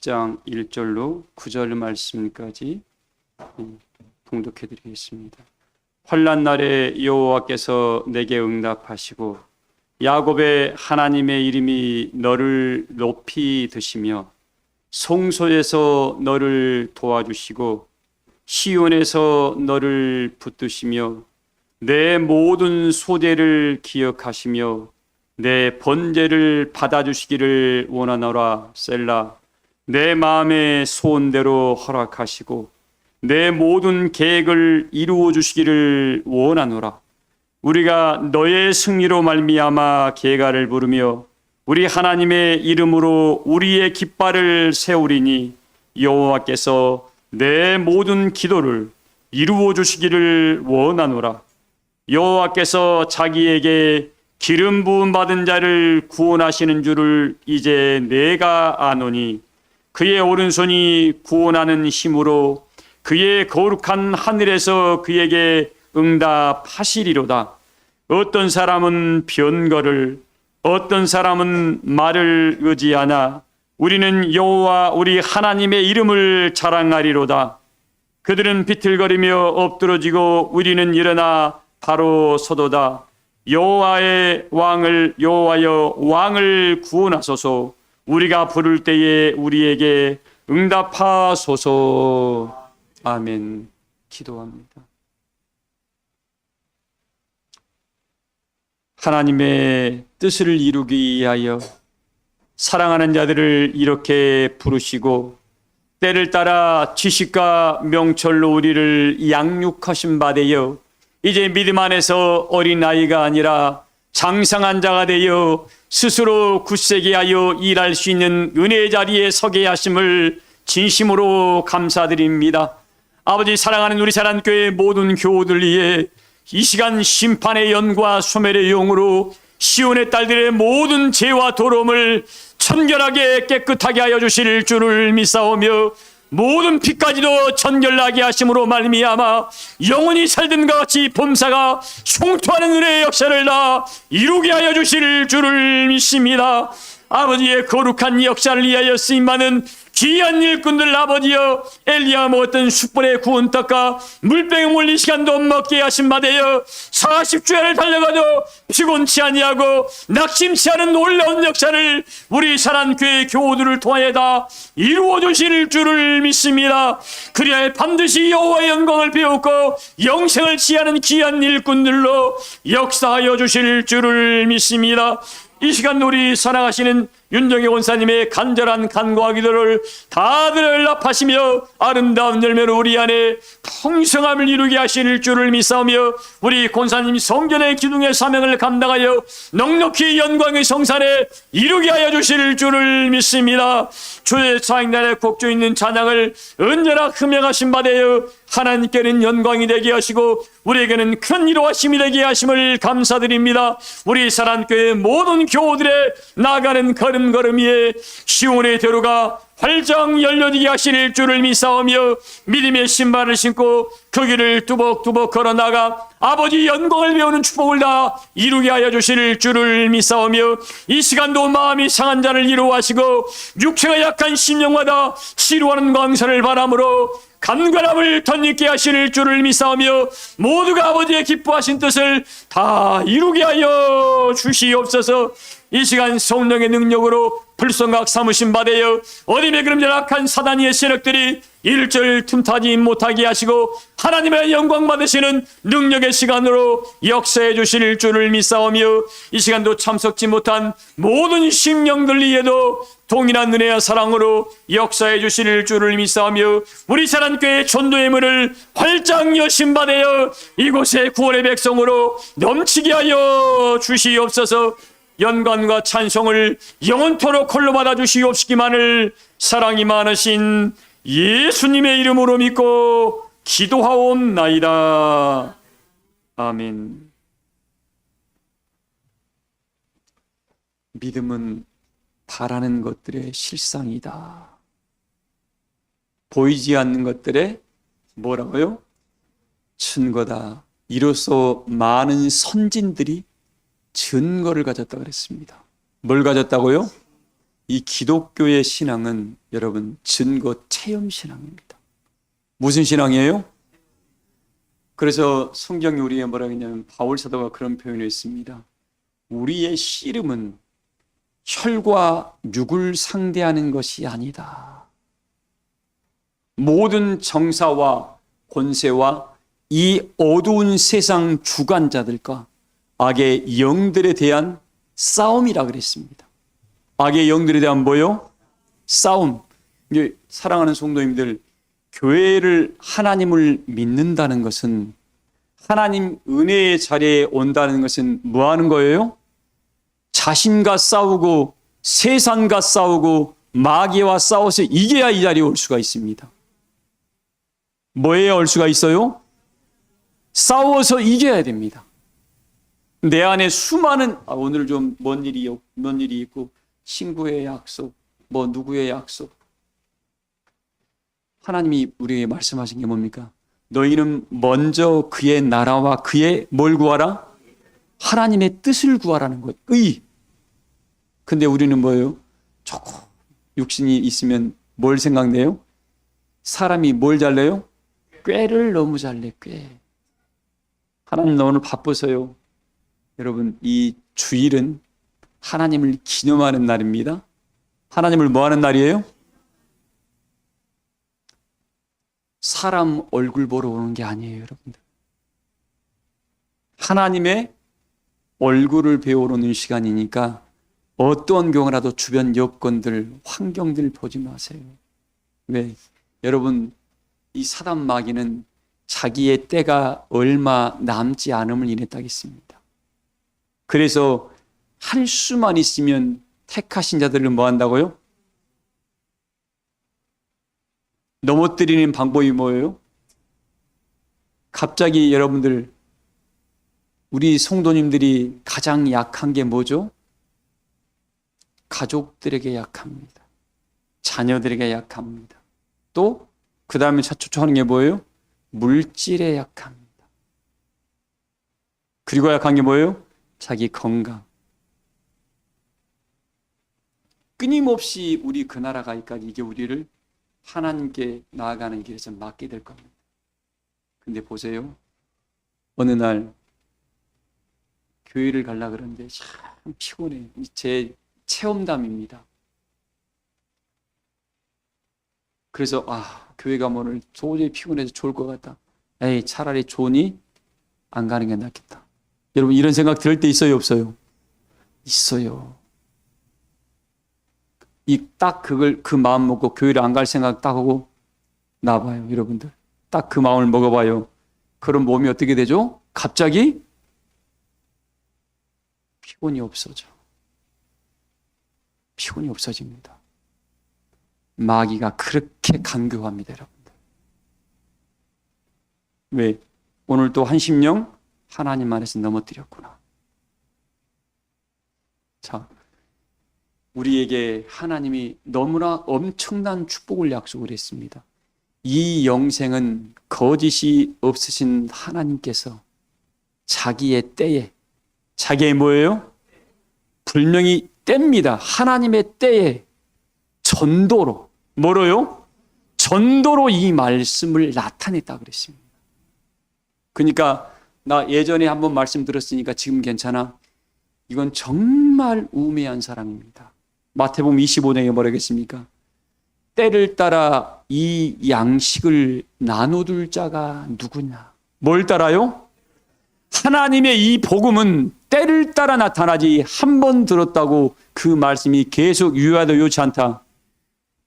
10장 1절로 9절 말씀까지 봉독해 드리겠습니다. 환난 날에 여호와께서 내게 응답하시고 야곱의 하나님의 이름이 너를 높이 드시며 송소에서 너를 도와주시고 시온에서 너를 붙드시며 내 모든 소대를 기억하시며 내 번제를 받아주시기를 원하노라. 셀라. 내 마음의 소원대로 허락하시고 내 모든 계획을 이루어 주시기를 원하노라. 우리가 너의 승리로 말미암아 계가를 부르며 우리 하나님의 이름으로 우리의 깃발을 세우리니 여호와께서 내 모든 기도를 이루어 주시기를 원하노라. 여호와께서 자기에게 기름 부음 받은 자를 구원하시는 줄을 이제 내가 아노니 그의 오른손이 구원하는 힘으로 그의 거룩한 하늘에서 그에게 응답하시리로다. 어떤 사람은 변거를, 어떤 사람은 말을 의지하나 우리는 여호와 우리 하나님의 이름을 자랑하리로다. 그들은 비틀거리며 엎드러지고 우리는 일어나 바로 서도다. 여호와여 왕을 구원하소서. 우리가 부를 때에 우리에게 응답하소서. 아멘. 기도합니다. 하나님의 뜻을 이루기 위하여 사랑하는 자들을 이렇게 부르시고 때를 따라 지식과 명철로 우리를 양육하신 바 되어 이제 믿음 안에서 어린아이가 아니라 장성한 자가 되어 스스로 굳세게 하여 일할 수 있는 은혜의 자리에 서게 하심을 진심으로 감사드립니다. 아버지, 사랑하는 우리 사랑교회 모든 교우들 위해 이 시간 심판의 연과 소멸의 용으로 시온의 딸들의 모든 죄와 도름을 천결하게 깨끗하게 하여 주실 줄을 믿사오며 모든 피까지도 천결나게 하심으로 말미암아 영원히 살던 것 같이 범사가 총투하는 은혜의 역사를 다 이루게 하여 주실 줄을 믿습니다. 아버지의 거룩한 역사를 위하여 쓰임받는 귀한 일꾼들 아버지여, 엘리야 먹었던 숯불의 구운 떡과 물병에 몰린 시간도 먹게 하신 바 되어 40주야를 달려가도 피곤치 아니하고 낙심치 않은 놀라운 역사를 우리 사랑교회 교우들을 통하여 다 이루어 주실 줄을 믿습니다. 그리하여 반드시 여호와의 영광을 배우고 영생을 취하는 귀한 일꾼들로 역사하여 주실 줄을 믿습니다. 이 시간 우리 사랑하시는 윤정희 원사님의 간절한 간구와 기도를 다들 응답하시며 아름다운 열매로 우리 안에 풍성함을 이루게 하실 줄을 믿사오며 우리 권사님 성전의 기둥의 사명을 감당하여 넉넉히 영광의 성산에 이루게 하여 주실 줄을 믿습니다. 주의 사행날에 곡조 있는 찬양을 언제나 흠명하신 바 되어 하나님께는 영광이 되게 하시고 우리에게는 큰 위로하심이 되게 하심을 감사드립니다. 우리 사랑교회 모든 교우들의 나가는 걸음걸음 위에 시온의 대로가 활짝 열려지게 하실 줄을 믿사오며 믿음의 신발을 신고 그 길을 뚜벅뚜벅 걸어나가 아버지 영광을 배우는 축복을 다 이루게 하여 주실 줄을 믿사오며 이 시간도 마음이 상한 자를 이루하시고 육체가 약한 심령마다 치료하는 광선을 바람으로 간절함을 덧입게 하실 줄을 믿사오며 모두가 아버지의 기뻐하신 뜻을 다 이루게 하여 주시옵소서. 이 시간 성령의 능력으로 불성각 삼으신 바 되어 어둠의 그림자 악한 사단의 세력들이 일절 틈타지 못하게 하시고 하나님의 영광 받으시는 능력의 시간으로 역사해 주실 줄을 믿사오며 이 시간도 참석지 못한 모든 심령들 위에도 동일한 은혜와 사랑으로 역사해 주실 줄을 믿사오며 우리 사랑교회 전도의 문을 활짝 여신 바 되어 이곳에 구원의 백성으로 넘치게 하여 주시옵소서. 영광과 찬송을 영원토록 홀로 받아 주시옵시기만을 사랑이 많으신 예수님의 이름으로 믿고 기도하옵나이다. 아멘. 믿음은 바라는 것들의 실상이다. 보이지 않는 것들의 뭐라고요? 증거다. 이로써 많은 선진들이 증거를 가졌다고 그랬습니다. 뭘 가졌다고요? 이 기독교의 신앙은 여러분 증거 체험 신앙입니다. 무슨 신앙이에요? 그래서 성경이 우리에게 뭐라 했냐면 바울 사도가 그런 표현을 했습니다. 우리의 씨름은 혈과 육을 상대하는 것이 아니다. 모든 정사와 권세와 이 어두운 세상 주관자들과 악의 영들에 대한 싸움이라 그랬습니다. 악의 영들에 대한 뭐요? 싸움. 이제 사랑하는 성도님들, 교회를 하나님을 믿는다는 것은, 하나님 은혜의 자리에 온다는 것은 뭐 하는 거예요? 자신과 싸우고 세상과 싸우고 마귀와 싸워서 이겨야 이 자리에 올 수가 있습니다. 뭐에 올 수가 있어요? 싸워서 이겨야 됩니다. 내 안에 수많은 오늘 좀 뭔 일이 있고 친구의 약속, 뭐 누구의 약속. 하나님이 우리에게 말씀하신 게 뭡니까? 너희는 먼저 그의 나라와 그의 뭘 구하라? 하나님의 뜻을 구하라는 것. 의. 근데 우리는 뭐예요? 조금 육신이 있으면 뭘 생각내요? 사람이 뭘 잘래요? 꾀를 너무 잘내, 꾀. 하나님 너 오늘 바쁘세요. 여러분, 이 주일은 하나님을 기념하는 날입니다. 하나님을 뭐 하는 날이에요? 사람 얼굴 보러 오는 게 아니에요, 여러분들. 하나님의 얼굴을 배우러 오는 시간이니까 어떤 경우라도 주변 여건들, 환경들 보지 마세요. 왜? 여러분, 이 사단 마귀는 자기의 때가 얼마 남지 않음을 인했다겠습니다. 그래서 할 수만 있으면 택하신 자들을 뭐 한다고요? 넘어뜨리는 방법이 뭐예요? 갑자기 여러분들, 우리 성도님들이 가장 약한 게 뭐죠? 가족들에게 약합니다. 자녀들에게 약합니다. 또 그 다음에 초청하는 게 뭐예요? 물질에 약합니다. 그리고 약한 게 뭐예요? 자기 건강. 끊임없이 우리 그 나라 가기까지 이게 우리를 하나님께 나아가는 길에서 막게 될 겁니다. 근데 보세요. 어느 날 교회를 가려고 그러는데 참 피곤해. 제 체험담입니다. 그래서 교회 가면 오늘 도저히 피곤해서 좋을 것 같다. 에이, 차라리 좋으니 안 가는 게 낫겠다. 여러분, 이런 생각 들 때 있어요, 없어요? 있어요. 딱 그 마음 먹고 교회를 안 갈 생각 딱 하고 나봐요, 여러분들. 딱 그 마음을 먹어봐요. 그럼 몸이 어떻게 되죠? 갑자기 피곤이 없어져. 피곤이 없어집니다. 마귀가 그렇게 간교합니다, 여러분들. 왜? 오늘 또 한 심령 하나님 안에서 넘어뜨렸구나. 자, 우리에게 하나님이 너무나 엄청난 축복을 약속을 했습니다. 이 영생은 거짓이 없으신 하나님께서 자기의 때에, 자기의 뭐예요? 분명히 때입니다. 하나님의 때에 전도로, 뭐로요? 전도로 이 말씀을 나타냈다 그랬습니다. 그러니까 나 예전에 한번 말씀 들었으니까 지금 괜찮아. 이건 정말 우매한 사람입니다. 마태복음 25장에 뭐라겠습니까? 때를 따라 이 양식을 나눠둘 자가 누구냐? 뭘 따라요? 하나님의 이 복음은 때를 따라 나타나지 한 번 들었다고 그 말씀이 계속 유효하다 유효치 않다.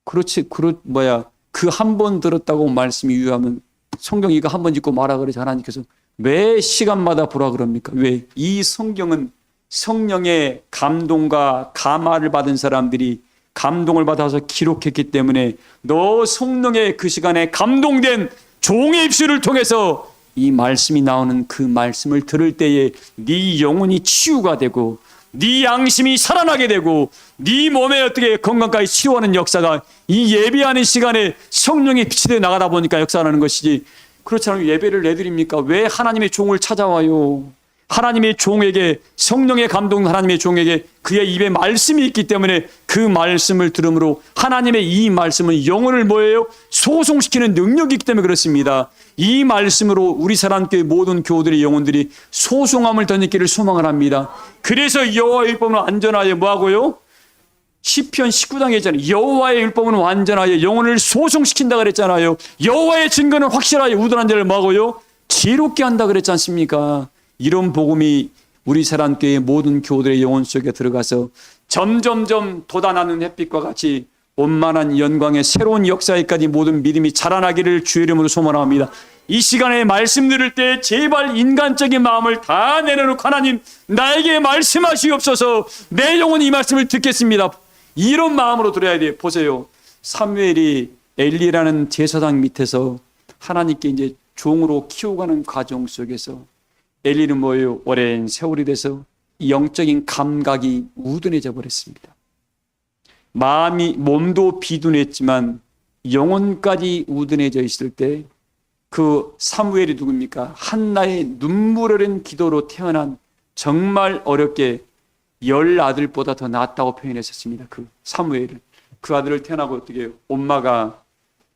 그렇지, 그 한 번 들었다고 말씀이 유효하면 성경 이거 한 번 읽고 말아 그러지 하나님께서 매 시간마다 보라 그럽니까? 왜? 이 성경은 성령의 감동과 감화를 받은 사람들이 감동을 받아서 기록했기 때문에 너 성령의 그 시간에 감동된 종의 입술을 통해서 이 말씀이 나오는 그 말씀을 들을 때에 네 영혼이 치유가 되고 네 양심이 살아나게 되고 네 몸에 어떻게 건강까지 치유하는 역사가 이 예배하는 시간에 성령의 빛이 되어 나가다 보니까 역사하는 것이지, 그렇지 않으면 예배를 내드립니까? 왜 하나님의 종을 찾아와요? 하나님의 종에게, 성령의 감동 하나님의 종에게 그의 입에 말씀이 있기 때문에 그 그 말씀을 들음으로 하나님의 이 말씀은 영혼을 뭐예요? 소송시키는 능력이기 때문에 그렇습니다. 이 말씀으로 우리 사랑교회 모든 교우들의 영혼들이 소송함을 덧입기를 소망을 합니다. 그래서 여호와의 율법은 완전하여 뭐하고요? 시편 19장에 있잖아요. 여호와의 율법은 완전하여 영혼을 소송시킨다 그랬잖아요. 여호와의 증거는 확실하여 우둔한 자를 뭐하고요? 지혜롭게 한다 그랬지 않습니까? 이런 복음이 우리 사랑교회의 모든 교우들의 영혼 속에 들어가서 점점점 돋아나는 햇빛과 같이 온만한 영광의 새로운 역사에까지 모든 믿음이 자라나기를 주의 이름으로 소원합니다. 이 시간에 말씀 들을 때 제발 인간적인 마음을 다 내려놓고 하나님 나에게 말씀하시옵소서. 내 영혼이 이 말씀을 듣겠습니다. 이런 마음으로 들어야 돼요. 보세요. 사무엘이 엘리라는 제사장 밑에서 하나님께 이제 종으로 키워가는 과정 속에서 엘리는 뭐예요? 오랜 세월이 돼서 영적인 감각이 우둔해져 버렸습니다. 몸도 비둔했지만 영혼까지 우둔해져 있을 때 그 사무엘이 누굽니까? 한나의 눈물 어린 기도로 태어난 정말 어렵게 10 아들보다 더 낫다고 표현했었습니다. 그 사무엘을. 그 아들을 태어나고 어떻게 해요? 엄마가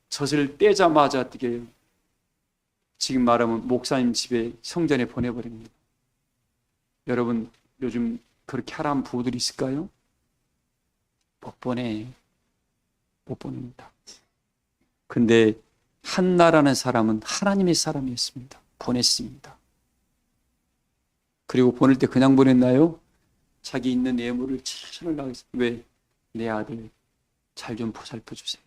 젖을 떼자마자 어떻게 해요? 지금 말하면 목사님 집에 성전에 보내버립니다. 여러분 요즘 그렇게 하라는 부부들이 있을까요? 못 보냅니다. 근데 한나라는 사람은 하나님의 사람이었습니다. 보냈습니다. 그리고 보낼 때 그냥 보냈나요? 자기 있는 예물을 최선을 다해서 왜? 내 아들 잘 좀 보살펴 주세요.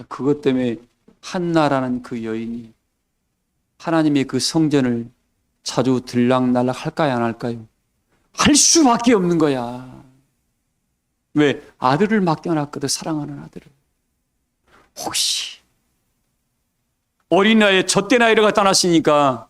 그것 때문에 한나라는 그 여인이 하나님의 그 성전을 자주 들락날락 할까요? 안 할까요? 할 수밖에 없는 거야. 왜? 아들을 맡겨놨거든. 사랑하는 아들을. 혹시 어린 나이에 젖대 나이를 갖다 놨으니까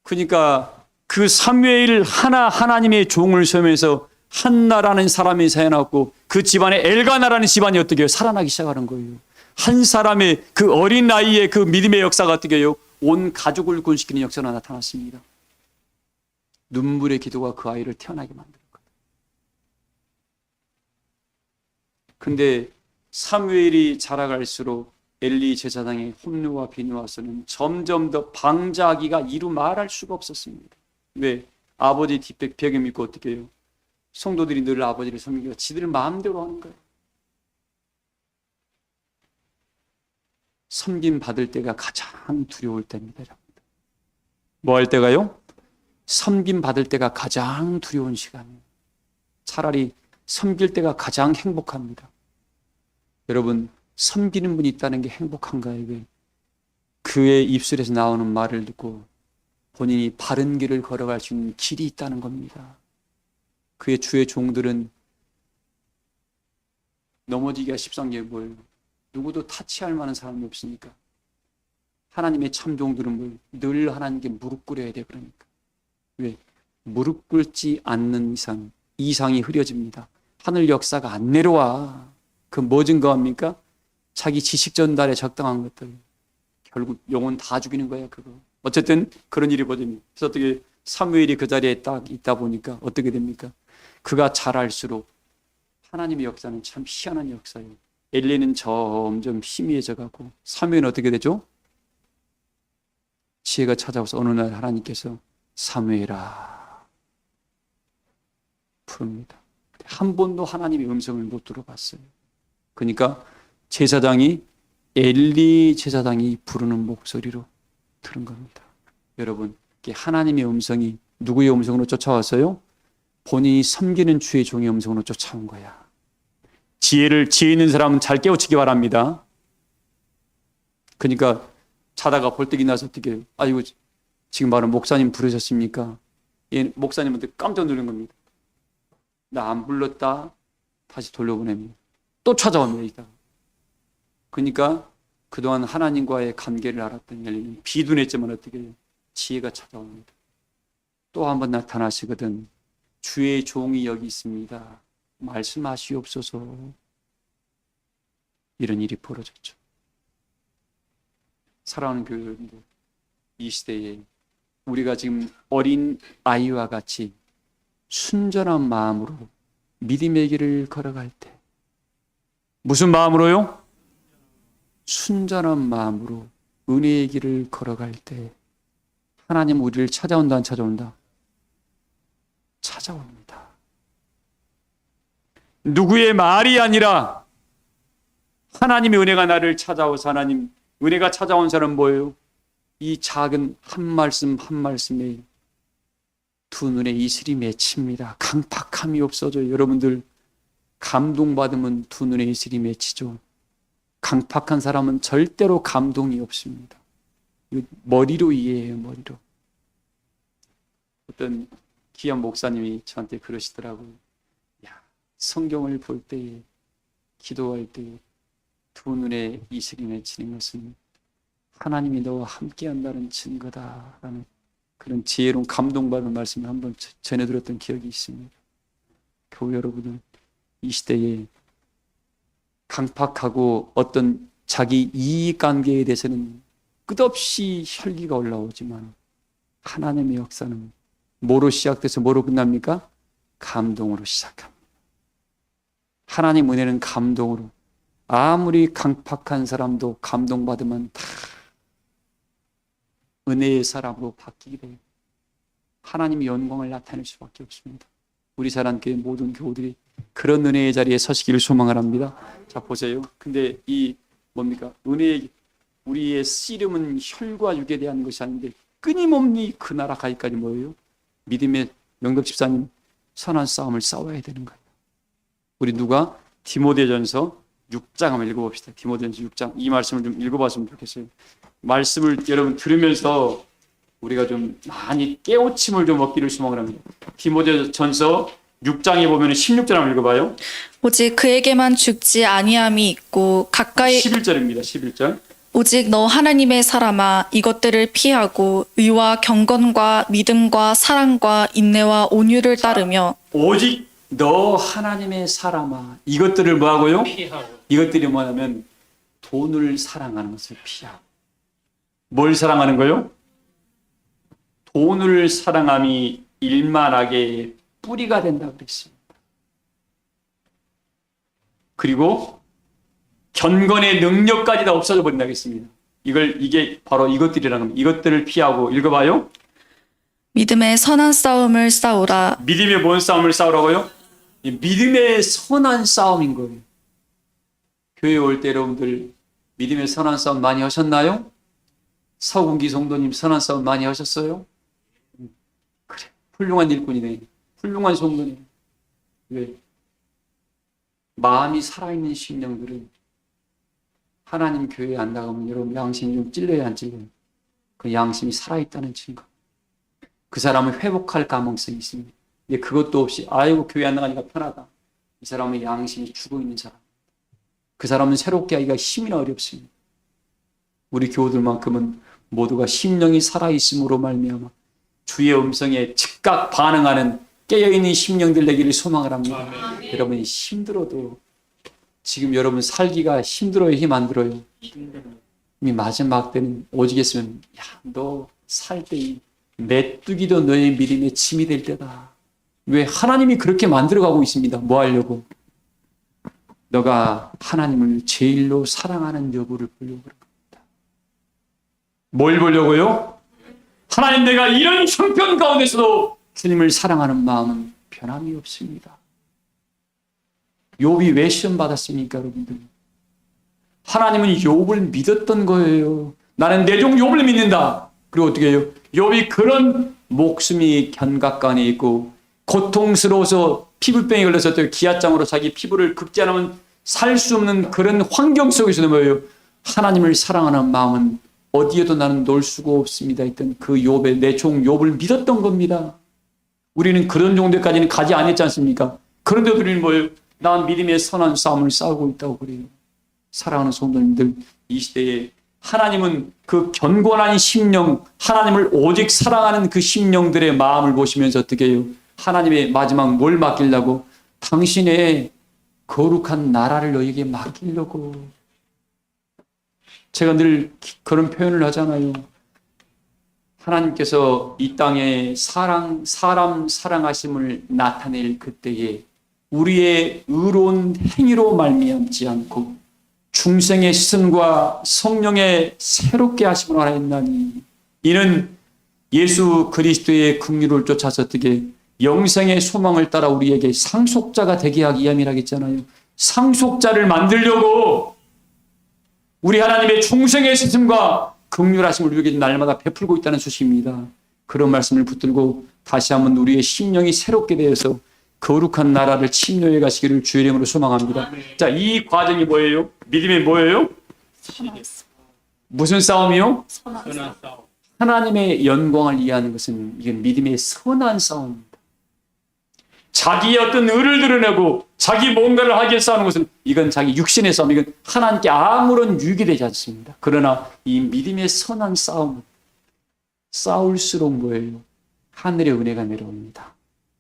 그러니까 그 사무엘 하나님의 종을 섬에서 한나라는 사람이 살아났고 그 집안에 엘가나라는 집안이 어떻게 해요? 살아나기 시작하는 거예요. 한 사람의 그 어린 나이에 그 믿음의 역사가 어떻게 해요? 온 가족을 구원시키는 역사가 나타났습니다. 눈물의 기도가 그 아이를 태어나게 만들었거든요. 근데 사무엘이 자라갈수록 엘리 제사장의 홈리와 비누아서는 점점 더 방자하기가 이루 말할 수가 없었습니다. 왜? 아버지 뒷벽에 믿고 어떻게 해요? 성도들이 늘 아버지를 섬기고 지들 마음대로 하는 거예요. 섬김 받을 때가 가장 두려울 때입니다. 뭐 할 때가요? 섬김 받을 때가 가장 두려운 시간이에요. 차라리 섬길 때가 가장 행복합니다. 여러분, 섬기는 분이 있다는 게 행복한가요? 왜? 그의 입술에서 나오는 말을 듣고 본인이 바른 길을 걸어갈 수 있는 길이 있다는 겁니다. 그의 주의 종들은 넘어지기가 십상한 게 뭐예요? 누구도 타치할 만한 사람이 없으니까. 하나님의 참 종들은 뭐예요? 늘 하나님께 무릎 꿇어야 돼. 그러니까. 왜? 무릎 꿇지 않는 이상 이상이 흐려집니다. 하늘 역사가 안 내려와. 그 뭐 증거합니까? 자기 지식 전달에 적당한 것들. 결국 영혼 다 죽이는 거야, 그거. 어쨌든 그런 일이 벌어집니다. 그래서 어떻게 사무엘이 그 자리에 딱 있다 보니까 어떻게 됩니까? 그가 잘할수록 하나님의 역사는 참 희한한 역사예요. 엘리는 점점 희미해져 가고 사무엘은 어떻게 되죠? 지혜가 찾아와서 어느 날 하나님께서 사무엘아 부릅니다. 한 번도 하나님의 음성을 못 들어봤어요. 그러니까 제사장이 엘리 제사장이 부르는 목소리로 들은 겁니다. 여러분, 하나님의 음성이 누구의 음성으로 쫓아왔어요? 본인이 섬기는 주의 종의 음성으로 쫓아온 거야. 지혜 있는 사람은 잘 깨우치기 바랍니다. 그러니까 자다가 벌떡 일어나서 어떻게, 아이고 지금 바로 목사님 부르셨습니까? 예, 목사님한테 깜짝 놀란 겁니다. 나 안 불렀다. 다시 돌려보냅니다. 또 찾아옵니다. 이따가. 그러니까 그동안 하나님과의 관계를 알았던 엘리는 비둔했지만 어떻게 해요? 지혜가 찾아옵니다. 또 한 번 나타나시거든. 주의 종이 여기 있습니다. 말씀하시옵소서. 이런 일이 벌어졌죠. 사랑하는 교회들인데 이 시대에 우리가 지금 어린 아이와 같이 순전한 마음으로 믿음의 길을 걸어갈 때, 무슨 마음으로요? 순전한 마음으로 은혜의 길을 걸어갈 때 하나님 우리를 찾아온다, 안 찾아온다? 찾아옵니다. 누구의 말이 아니라 하나님의 은혜가 나를 찾아오서, 하나님 은혜가 찾아온 사람은 뭐예요? 이 작은 한 말씀 한 말씀에 두 눈에 이슬이 맺힙니다. 강팍함이 없어져요. 여러분들 감동받으면 두 눈에 이슬이 맺히죠. 강팍한 사람은 절대로 감동이 없습니다. 머리로 이해해요. 머리로. 어떤 귀한 목사님이 저한테 그러시더라고요. 야, 성경을 볼 때에, 기도할 때에 두 눈에 이슬이 맺히는 것은 하나님이 너와 함께한다는 증거다라는 그런 지혜로운 감동받은 말씀을 한번 전해드렸던 기억이 있습니다. 교회 여러분은 이 시대에 강팍하고 어떤 자기 이익관계에 대해서는 끝없이 혈기가 올라오지만 하나님의 역사는 뭐로 시작돼서 뭐로 끝납니까? 감동으로 시작합니다. 하나님 은혜는 감동으로, 아무리 강팍한 사람도 감동받으면 다 은혜의 사람으로 바뀌게 돼요. 하나님의 영광을 나타낼 수밖에 없습니다. 우리 사랑교회 모든 교우들이 그런 은혜의 자리에 서시기를 소망을 합니다. 자, 보세요. 근데 이 뭡니까? 은혜의, 우리의 씨름은 혈과 육에 대한 것이 아닌데 끊임없이 그 나라 가기까지 뭐예요? 믿음의 명덕 집사님, 선한 싸움을 싸워야 되는 거예요. 우리 누가 디모데전서 6장 한번 읽어봅시다. 디모데전서 6장, 이 말씀을 좀 읽어봤으면 좋겠어요. 말씀을 여러분 들으면서 우리가 좀 많이 깨우침을 좀 얻기를 소망을 합니다. 디모데전서 6장에 보면 16절 한번 읽어봐요. 오직 그에게만 죽지 아니함이 있고 가까이 11절입니다. 11절. 오직 너 하나님의 사람아 이것들을 피하고 의와 경건과 믿음과 사랑과 인내와 온유를 따르며 오직 너 하나님의 사람아, 이것들을 뭐하고요? 피하고. 이것들이 뭐냐면 돈을 사랑하는 것을 피하고. 뭘 사랑하는 거요? 돈을 사랑함이 일만하게 뿌리가 된다고 그랬습니다. 그리고 견건의 능력까지 다 없어져 버린다고 했습니다. 이게 바로 이것들이라는 겁니다. 이것들을 피하고, 읽어봐요. 믿음의 선한 싸움을 싸우라. 믿음의 뭔 싸움을 싸우라고요? 믿음의 선한 싸움인 거예요. 교회 올 때 여러분들 믿음의 선한 싸움 많이 하셨나요? 서군기 성도님 선한 싸움 많이 하셨어요? 그래, 훌륭한 일꾼이네. 훌륭한 성도님. 왜? 마음이 살아있는 심령들은 하나님 교회에 안 나가면 여러분 양심이 좀 찔려야 안 찔려요? 그 양심이 살아있다는 증거. 그 사람은 회복할 가능성이 있습니다. 근데 그것도 없이 아이고 교회 안 나가니까 편하다. 이 사람은 양심이 죽어있는 사람. 그 사람은 새롭게 하기가 힘이나 어렵습니다. 우리 교우들만큼은 모두가 심령이 살아있음으로 말미암아 주의 음성에 즉각 반응하는 깨어있는 심령들 되기를 소망을 합니다. 아멘. 여러분이 힘들어도 지금 여러분 살기가 힘들어요? 힘 안 들어요? 이 마지막 때는 오직했으면 야, 너 살 때 메뚜기도 너의 믿음의 짐이 될 때다. 왜? 하나님이 그렇게 만들어가고 있습니다. 뭐 하려고? 너가 하나님을 제일로 사랑하는 여부를 보려고 그런 겁니다. 뭘 보려고요? 하나님, 내가 이런 형편 가운데서도 주님을 사랑하는 마음은 변함이 없습니다. 욥이 왜 시험 받았습니까, 여러분들? 하나님은 욥을 믿었던 거예요. 나는 내 종 욥을 믿는다. 그리고 어떻게 해요? 욥이 그런 목숨이 견갑간에 있고 고통스러워서 피부병에 걸려서 또 기아장으로 자기 피부를 극제하면 살 수 없는 그런 환경 속에서도 뭐예요? 하나님을 사랑하는 마음은 어디에도 나는 놓을 수가 없습니다 했던 그 욥의 내 종 욥을 믿었던 겁니다. 우리는 그런 정도까지는 가지 않았지 않습니까? 그런데 우리는 뭐예요? 난 믿음의 선한 싸움을 싸우고 있다고 그래요. 사랑하는 성도님들, 이 시대에 하나님은 그 견고한 심령, 하나님을 오직 사랑하는 그 심령들의 마음을 보시면서 어떻게 해요? 하나님의 마지막 뭘 맡기려고? 당신의 거룩한 나라를 너에게 맡기려고. 제가 늘 그런 표현을 하잖아요. 하나님께서 이 땅에 사람 사랑하심을 나타낼 그때에 우리의 의로운 행위로 말미암지 않고 중생의 시선과 성령의 새롭게 하심으로 하였나니 이는 예수 그리스도의 긍휼을 쫓아서 어떻게 영생의 소망을 따라 우리에게 상속자가 되게 하기 위함이라고 했잖아요. 상속자를 만들려고 우리 하나님의 중생의 시선과 긍휼하심을 우리에게 날마다 베풀고 있다는 소식입니다. 그런 말씀을 붙들고 다시 한번 우리의 심령이 새롭게 되어서 거룩한 나라를 침노해 가시기를 주의 이름으로 소망합니다. 자, 이 과정이 뭐예요? 믿음이 뭐예요? 무슨 싸움이요? 선한 싸움. 하나님의 영광을 이해하는 것은 이건 믿음의 선한 싸움입니다. 자기의 어떤 의를 드러내고 자기 뭔가를 하기 위해서 싸우는 것은 이건 자기 육신의 싸움, 이건 하나님께 아무런 유익이 되지 않습니다. 그러나 이 믿음의 선한 싸움은 싸울수록 뭐예요? 하늘의 은혜가 내려옵니다.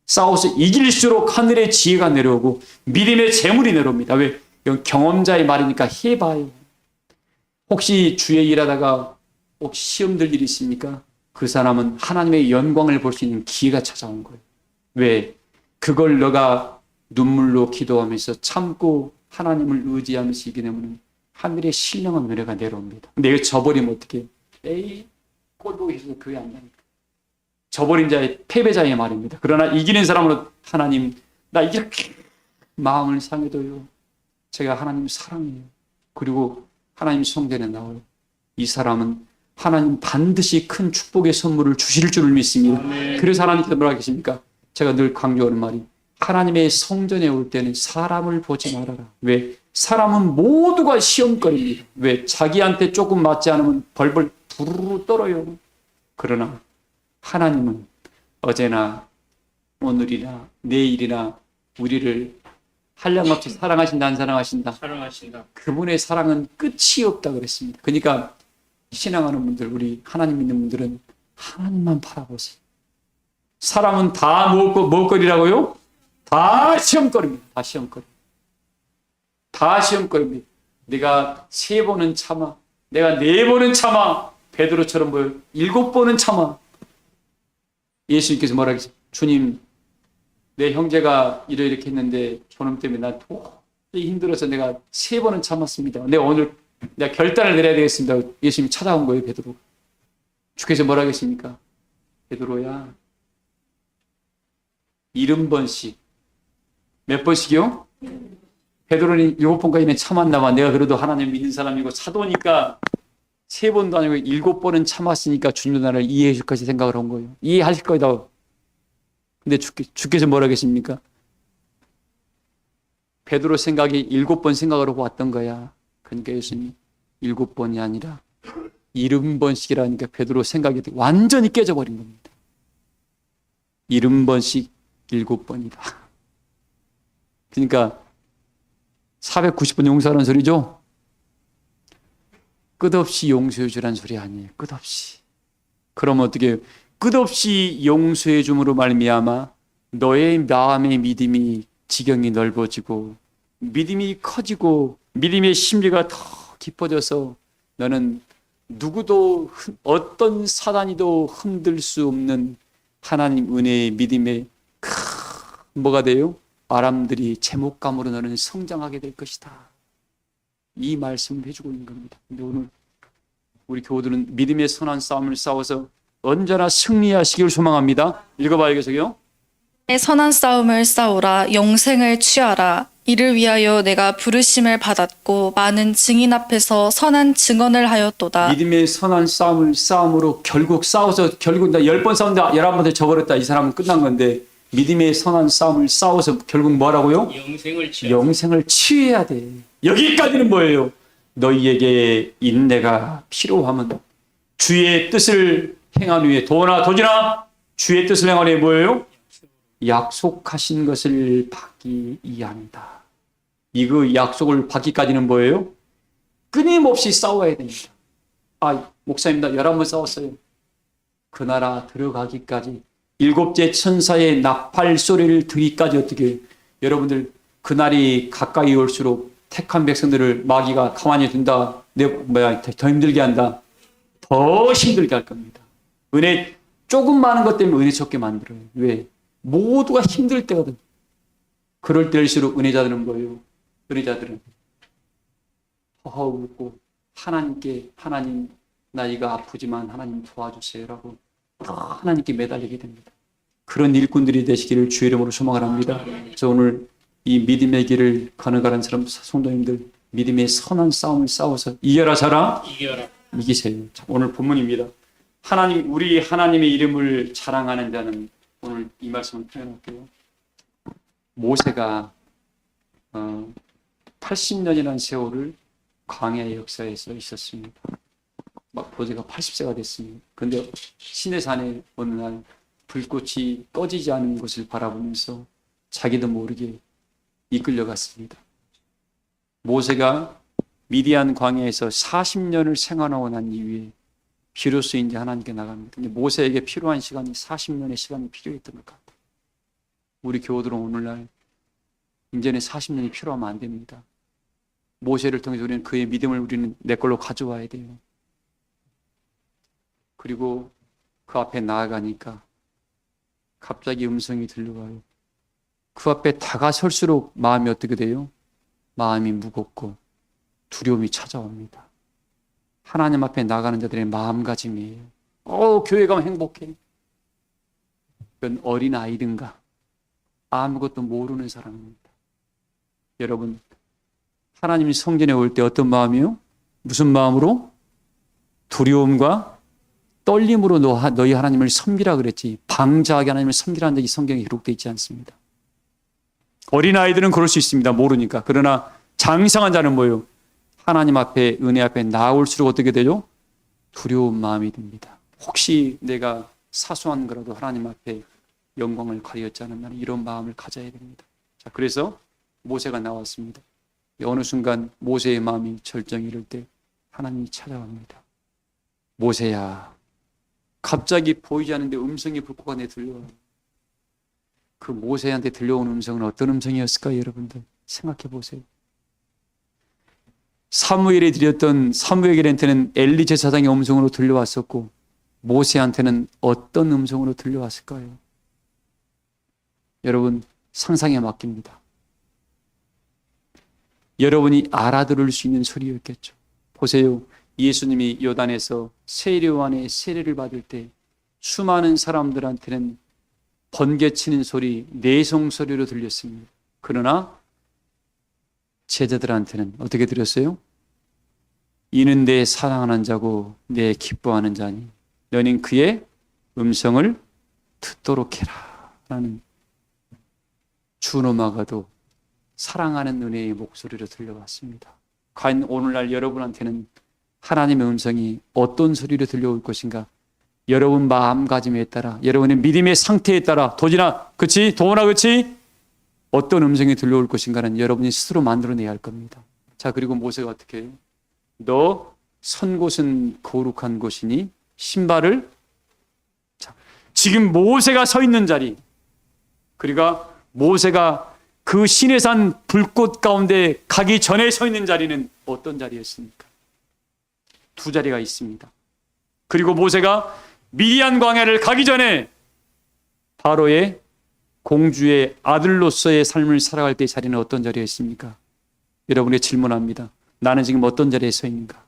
싸워서 이길수록 하늘의 지혜가 내려오고 믿음의 재물이 내려옵니다. 왜? 이건 경험자의 말이니까 해봐요. 혹시 주에 일하다가 혹시 시험 들 일이 있습니까? 그 사람은 하나님의 영광을 볼 수 있는 기회가 찾아온 거예요. 왜? 그걸 너가 눈물로 기도하면서 참고 하나님을 의지하면서 이기려면 하늘의 신령한 은혜가 내려옵니다. 근데 이거 저버리면 어떻게? 에이, 꼴보기 싫어서 그게 안 나니까. 저버린 자의 패배자의 말입니다. 그러나 이기는 사람으로 하나님, 나 이렇게 마음을 상해도요. 제가 하나님 사랑해요. 그리고 하나님 성전에 나와요. 이 사람은 하나님 반드시 큰 축복의 선물을 주실 줄을 믿습니다. 그래서 하나님께서 뭐라 하십니까? 제가 늘 강조하는 말이 하나님의 성전에 올 때는 사람을 보지 말아라. 왜? 사람은 모두가 시험거리입니다. 왜? 자기한테 조금 맞지 않으면 벌벌 부르르 떨어요. 그러나 하나님은 어제나 오늘이나 내일이나 우리를 한량없이 사랑하신다, 안 사랑하신다? 사랑하신다. 그분의 사랑은 끝이 없다 그랬습니다. 그러니까 신앙하는 분들, 우리 하나님 믿는 분들은 하나님만 바라보세요. 사람은 다 무엇거리라고요? 다 시험거리입니다. 다 시험거리. 다 시험거리입니다. 내가 3번은 참아. 내가 4번은 참아. 베드로처럼 뭐요? 7번은 참아. 예수님께서 뭐라 하겠어요? 주님, 내 형제가 이렇게 했는데 저놈 때문에 나 도저히 힘들어서 내가 3번은 참았습니다. 내가 결단을 내려야 되겠습니다. 예수님이 찾아온 거예요, 베드로. 주께서 뭐라 하겠습니까? 베드로야, 70번씩. 몇 번씩이요? 베드로는 7번까지는 참았나봐. 내가 그래도 하나님 믿는 사람이고 사도니까 3번도 아니고 7번은 참았으니까 주님 나를 이해해 줄 것이 생각을 한 거예요. 이해하실 거다. 근데 주께서 뭐라 하겠습니까? 베드로 생각이 7번 생각을 하고 왔던 거야. 그러니까 예수님이 7번이 아니라 70번씩이라니까 베드로 생각이 완전히 깨져버린 겁니다. 70번씩 7번이다. 그러니까 490번 용서하는 소리죠? 끝없이 용서해 주란 소리 아니에요. 끝없이. 그럼 어떻게 해요? 끝없이 용서해 줌으로 말미암아 너의 마음의 믿음이 지경이 넓어지고 믿음이 커지고 믿음의 심리가 더 깊어져서 너는 누구도 어떤 사단이도 흔들 수 없는 하나님 은혜의 믿음의 뭐가 돼요? 바람들이 제목감으로 너는 성장하게 될 것이다. 이 말씀을 해주고 있는 겁니다. 근데 오늘 우리 교우들은 믿음의 선한 싸움을 싸워서 언제나 승리하시길 소망합니다. 읽어봐야겠어요. 내 선한 싸움을 싸우라. 영생을 취하라. 이를 위하여 내가 부르심을 받았고 많은 증인 앞에서 선한 증언을 하였도다. 믿음의 선한 싸움으로 결국 싸워서 결국 나 10번 싸운다 11번에 져버렸다. 이 사람은 끝난 건데 믿음의 선한 싸움을 싸워서 결국 뭐라고요? 영생을 취해야 돼. 여기까지는 뭐예요? 너희에게 인내가 필요하면 주의 뜻을 행한 후에 도나 도지나 주의 뜻을 행한 후에 뭐예요? 약속하신 것을 받기 위함이다. 이거 약속을 받기까지는 뭐예요? 끊임없이 싸워야 됩니다. 목사님 나 11번 싸웠어요. 그 나라 들어가기까지 7째 천사의 나팔 소리를 듣기까지 어떻게 해요? 여러분들 그날이 가까이 올수록 택한 백성들을 마귀가 가만히 둔다. 더 힘들게 한다. 더 힘들게 할 겁니다. 은혜 조금 많은 것 때문에 은혜 적게 만들어요. 왜? 모두가 힘들 때거든. 그럴 때일수록 은혜자들은 뭐예요? 은혜자들은 허허 울고 하나님께, 하나님 나 이거 아프지만 하나님 도와주세요라고 하나님께 매달리게 됩니다. 그런 일꾼들이 되시기를 주의 이름으로 소망을 합니다. 그래서 오늘 이 믿음의 길을 걸어가는 사람, 성도님들 믿음의 선한 싸움을 싸워서 이겨라 자라 이기세요. 자, 오늘 본문입니다. 하나님, 우리 하나님의 이름을 자랑하는 자는, 오늘 이 말씀을 표현할게요. 모세가 80년이라는 세월을 광야의 역사에서 있었습니다. 막 모세가 80세가 됐습니다. 그런데 시내산에 어느 날 불꽃이 꺼지지 않은 것을 바라보면서 자기도 모르게 이끌려갔습니다. 모세가 미디안 광야에서 40년을 생활하고 난 이후에 비로소 이제 하나님께 나갑니다. 근데 모세에게 필요한 시간이 40년의 시간이 필요했던 것 같아요. 우리 교우들은 오늘날 이제는 40년이 필요하면 안 됩니다. 모세를 통해서 우리는 그의 믿음을 우리는 내 걸로 가져와야 돼요. 그리고 그 앞에 나아가니까 갑자기 음성이 들려와요. 그 앞에 다가설수록 마음이 어떻게 돼요? 마음이 무겁고 두려움이 찾아옵니다. 하나님 앞에 나가는 자들의 마음가짐이에요. 교회 가면 행복해. 그건 어린 아이든가 아무것도 모르는 사람입니다. 여러분, 하나님이 성전에 올 때 어떤 마음이요? 무슨 마음으로? 두려움과 떨림으로 너희 하나님을 섬기라 그랬지, 방자하게 하나님을 섬기라는 적이 성경에 기록되어 있지 않습니다. 어린아이들은 그럴 수 있습니다. 모르니까. 그러나 장성한 자는 뭐예요? 하나님 앞에, 은혜 앞에 나올수록 어떻게 되죠? 두려운 마음이 듭니다. 혹시 내가 사소한 거라도 하나님 앞에 영광을 가리었지 않으면 이런 마음을 가져야 됩니다. 자, 그래서 모세가 나왔습니다. 어느 순간 모세의 마음이 절정에 이를 때 하나님이 찾아옵니다. 모세야, 갑자기 보이지 않는데 음성이 불꽃과 내 들려와요. 그 모세한테 들려온 음성은 어떤 음성이었을까요? 여러분들 생각해 보세요. 사무엘이 드렸던 사무엘한테는 엘리 제사장의 음성으로 들려왔었고, 모세한테는 어떤 음성으로 들려왔을까요? 여러분, 상상에 맡깁니다. 여러분이 알아들을 수 있는 소리였겠죠. 보세요. 예수님이 요단에서 세례요한의 세례를 받을 때 수많은 사람들한테는 번개치는 소리, 내성 소리로 들렸습니다. 그러나 제자들한테는 어떻게 들렸어요? 이는 내 사랑하는 자고 내 기뻐하는 자니 너는 그의 음성을 듣도록 해라 라는 준엄하고도 사랑하는 은혜의 목소리로 들려왔습니다. 과연 오늘날 여러분한테는 하나님의 음성이 어떤 소리로 들려올 것인가? 여러분 마음가짐에 따라, 여러분의 믿음의 상태에 따라, 도진아, 그치? 도원아, 그치? 어떤 음성이 들려올 것인가는 여러분이 스스로 만들어내야 할 겁니다. 자, 그리고 모세가 어떻게 해요? 너 선 곳은 거룩한 곳이니 신발을, 자, 지금 모세가 서 있는 자리, 그러니까 모세가 그 시내산 불꽃 가운데 가기 전에 서 있는 자리는 어떤 자리였습니까? 두 자리가 있습니다. 그리고 모세가 미디안 광야를 가기 전에 바로의 공주의 아들로서의 삶을 살아갈 때 자리는 어떤 자리였습니까? 여러분의 질문합니다. 나는 지금 어떤 자리에 서 있는가?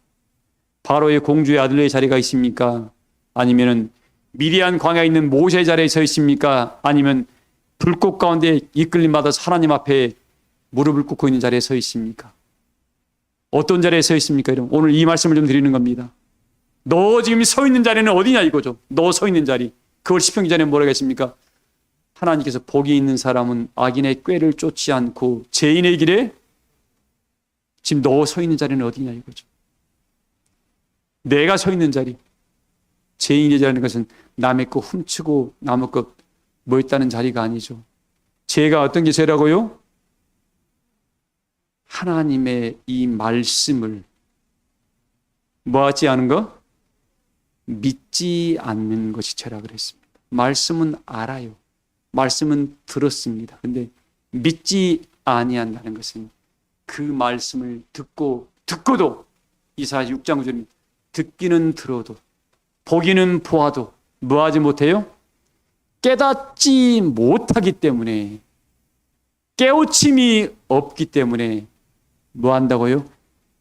바로의 공주의 아들의 자리가 있습니까? 아니면 미디안 광야에 있는 모세의 자리에 서 있습니까? 아니면 불꽃 가운데 이끌림 받아서 하나님 앞에 무릎을 꿇고 있는 자리에 서 있습니까? 어떤 자리에 서 있습니까? 여러분, 오늘 이 말씀을 좀 드리는 겁니다. 너 지금 서 있는 자리는 어디냐 이거죠. 너 서 있는 자리. 그걸 시편 기자는 뭐라고 했습니까? 하나님께서 복이 있는 사람은 악인의 꾀를 쫓지 않고 죄인의 길에, 지금 너 서 있는 자리는 어디냐 이거죠. 내가 서 있는 자리, 죄인의 자리라는 것은 남의 거 훔치고 남의 거 뭐 있다는 자리가 아니죠. 죄가 어떤 게 죄라고요? 하나님의 이 말씀을 뭐하지 않은 거? 믿지 않는 것이 죄라 그랬습니다. 말씀은 알아요. 말씀은 들었습니다. 근데 믿지 아니한다는 것은 그 말씀을 듣고도 이사야 6장 9절에 듣기는 들어도 보기는 보아도 뭐하지 못해요? 깨닫지 못하기 때문에, 깨우침이 없기 때문에 뭐 한다고요?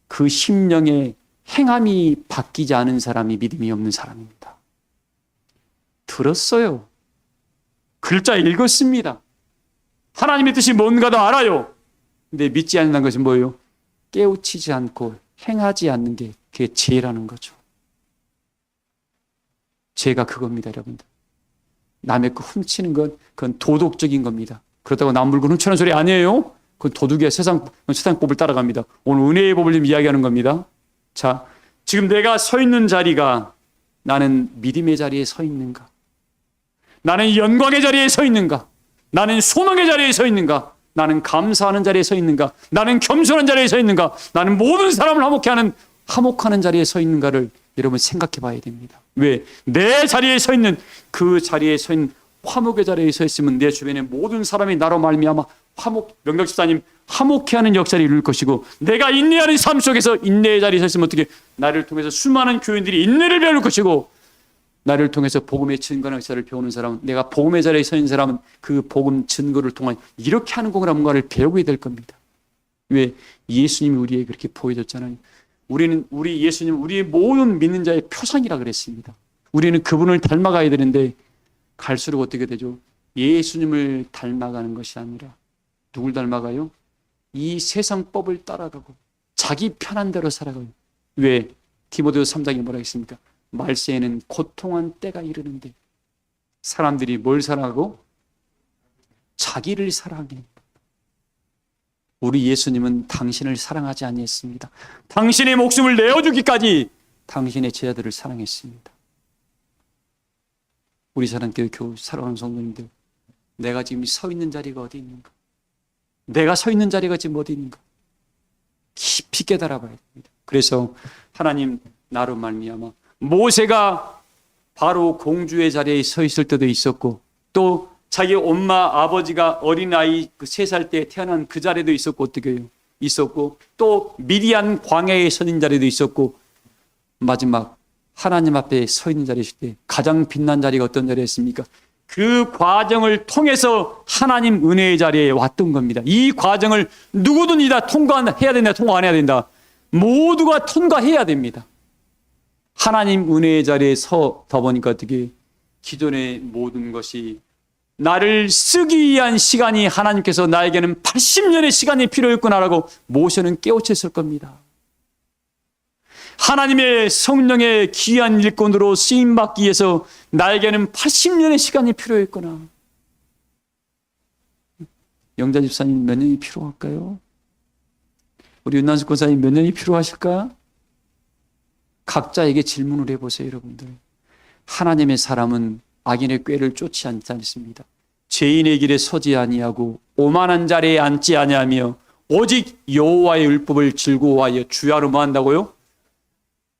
그 심령의 행함이 바뀌지 않은 사람이 믿음이 없는 사람입니다. 들었어요. 글자 읽었습니다. 하나님의 뜻이 뭔가도 알아요. 근데 믿지 않는 것이 뭐예요? 깨우치지 않고 행하지 않는 게 그게 죄라는 거죠. 죄가 그겁니다, 여러분들. 남의 거 훔치는 건 그건 도덕적인 겁니다. 그렇다고 남 물건 훔치는 소리 아니에요. 그건 도둑이야. 세상 법을 따라갑니다. 오늘 은혜의 법을 좀 이야기하는 겁니다. 자, 지금 내가 서 있는 자리가 나는 믿음의 자리에 서 있는가? 나는 영광의 자리에 서 있는가? 나는 소망의 자리에 서 있는가? 나는 감사하는 자리에 서 있는가? 나는 겸손한 자리에 서 있는가? 나는 모든 사람을 화목하는 자리에 서 있는가를 여러분 생각해 봐야 됩니다. 왜? 내 자리에 서 있는 그 자리에 서 있는 화목의 자리에 서 있으면 내 주변의 모든 사람이 나로 말미암아 명덕 집사님 화목해하는 역사를 이룰 것이고, 내가 인내하는 삶 속에서 인내의 자리에 서 있으면 어떻게 나를 통해서 수많은 교인들이 인내를 배울 것이고, 나를 통해서 복음의 증거하는 역사를 배우는 사람은, 내가 복음의 자리에 서 있는 사람은 그 복음 증거를 통한 이렇게 하는 거구나 뭔가를 배우게 될 겁니다. 왜? 예수님이 우리에게 그렇게 보여줬잖아요. 우리 예수님, 우리의 모든 믿는 자의 표상이라 그랬습니다. 우리는 그분을 닮아가야 되는데 갈수록 어떻게 되죠? 예수님을 닮아가는 것이 아니라 누굴 닮아가요? 이 세상 법을 따라가고 자기 편한 대로 살아가요. 왜? 디모데후서 3장에 뭐라 했습니까? 말세에는 고통한 때가 이르는데 사람들이 뭘 사랑하고? 자기를 사랑해. 우리 예수님은 당신을 사랑하지 아니했습니다. 당신의 목숨을 내어주기까지 당신의 제자들을 사랑했습니다. 우리 사랑교회 교우 사랑하는 성도님들, 내가 지금 서 있는 자리가 어디 있는가? 내가 서 있는 자리가 지금 어디 있는가? 깊이 깨달아 봐야 됩니다. 그래서 하나님 나로 말미암아 모세가 바로 공주의 자리에 서 있을 때도 있었고, 또 자기 엄마 아버지가 어린아이 3살 때 태어난 그 자리도 있었고, 어떻게 해요? 있었고, 또 미디안 광야에 서 있는 자리도 있었고, 마지막 하나님 앞에 서 있는 자리일 때 가장 빛난 자리가 어떤 자리였습니까? 그 과정을 통해서 하나님 은혜의 자리에 왔던 겁니다. 이 과정을 누구든지 다 통과해야 된다, 통과 안 해야 된다. 모두가 통과해야 됩니다. 하나님 은혜의 자리에 서다 보니까 어떻게 기존의 모든 것이 나를 쓰기 위한 시간이 하나님께서 나에게는 80년의 시간이 필요했구나라고 모세는 깨우쳤을 겁니다. 하나님의 성령의 귀한 일꾼으로 쓰임받기 위해서 나에게는 80년의 시간이 필요했구나. 영자 집사님 몇 년이 필요할까요? 우리 윤난수 권사님 몇 년이 필요하실까? 각자에게 질문을 해보세요, 여러분들. 하나님의 사람은 악인의 꾀를 쫓지 않습니다. 죄인의 길에 서지 아니하고 오만한 자리에 앉지 아니하며 오직 여호와의 율법을 즐거워하여 주야로 뭐 한다고요?